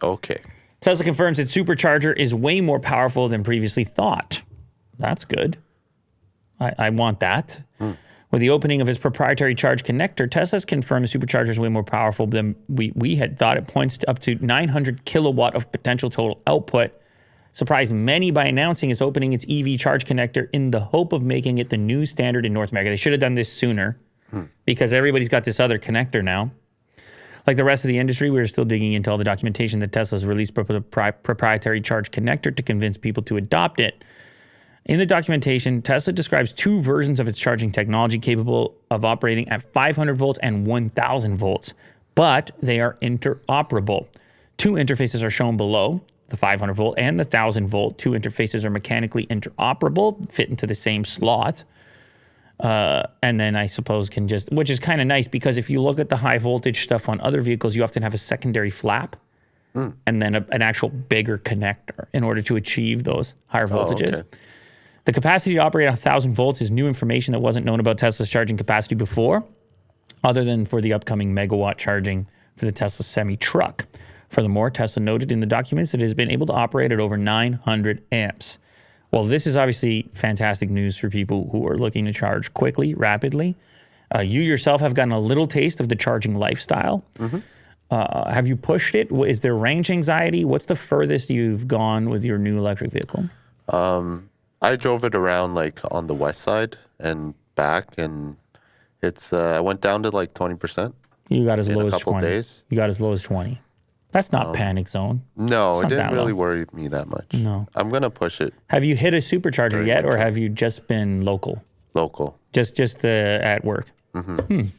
Okay. Tesla confirms its supercharger is way more powerful than previously thought. That's good. I want that. With the opening of its proprietary charge connector, Tesla's confirmed the supercharger is way more powerful than we had thought. It points to up to 900 kilowatt of potential total output. Surprised many by announcing it's opening its EV charge connector in the hope of making it the new standard in North America. They should have done this sooner because everybody's got this other connector now. Like the rest of the industry, we're still digging into all the documentation that Tesla's released proprietary charge connector to convince people to adopt it. In the documentation, Tesla describes two versions of its charging technology capable of operating at 500 volts and 1,000 volts, but they are interoperable. Two interfaces are shown below, the 500 volt and the 1,000 volt. Two interfaces are mechanically interoperable, fit into the same slot. And then I suppose can just, which is kind of nice because if you look at the high voltage stuff on other vehicles, you often have a secondary flap and then an actual bigger connector in order to achieve those higher voltages. Okay. The capacity to operate at 1,000 volts is new information that wasn't known about Tesla's charging capacity before, other than for the upcoming megawatt charging for the Tesla semi-truck. Furthermore, Tesla noted in the documents that it has been able to operate at over 900 amps. Well, this is obviously fantastic news for people who are looking to charge quickly, rapidly. You yourself have gotten a little taste of the charging lifestyle. Have you pushed it? Is there range anxiety? What's the furthest you've gone with your new electric vehicle? I drove it around like on the west side and back, and it's I went down to like 20%. You got as low in a as couple 20. days. You got as low as 20. That's not panic zone. No, it didn't really low. worry me that much. No. I'm gonna push it Have you hit a supercharger yet, or have you just been local? local. Just at work?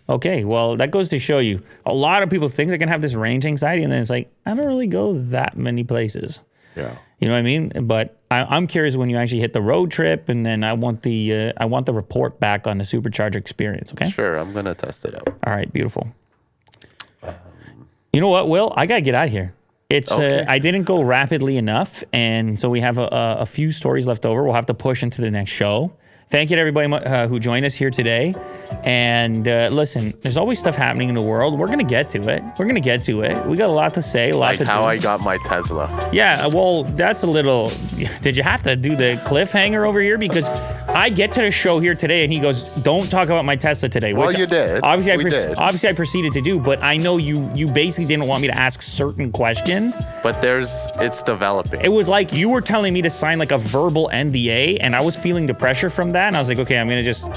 Okay, well, that goes to show you. A lot of people think they're going to have this range anxiety, and then it's like, I don't really go that many places. Yeah. You know what I mean? But I'm curious when you actually hit the road trip, and then I want the report back on the supercharger experience, okay? Sure, I'm gonna test it out. All right, beautiful. You know what, Will? I got to get out of here. It's Okay. I didn't go rapidly enough, and so we have a few stories left over. We'll have to push into the next show. Thank you to everybody who joined us here today. And listen, there's always stuff happening in the world. We're going to get to it. We're going to get to it. We got a lot to say, a lot Like to how do. I got my Tesla. Yeah, well, that's a little... Did you have to do the cliffhanger over here? Because I get to the show here today, and he goes, don't talk about my Tesla today. Well, which you did. Obviously, We did. Obviously, I proceeded to do, but I know you basically didn't want me to ask certain questions. But it's developing. It was like you were telling me to sign like a verbal NDA, and I was feeling the pressure from that, and I was like, okay, I'm going to just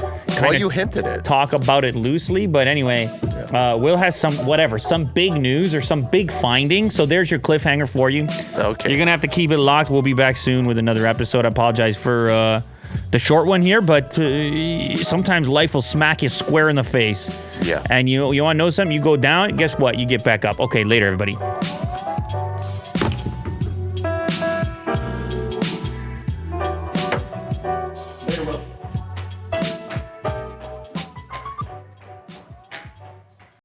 Well, you hinted it. talk about it loosely. But anyway, Will has some big news or some big finding. So there's your cliffhanger for you. Okay. You're going to have to keep it locked. We'll be back soon with another episode. I apologize for the short one here, but sometimes life will smack you square in the face. Yeah. And you want to know something? You go down, guess what? You get back up. Okay, later, everybody. Later, Will.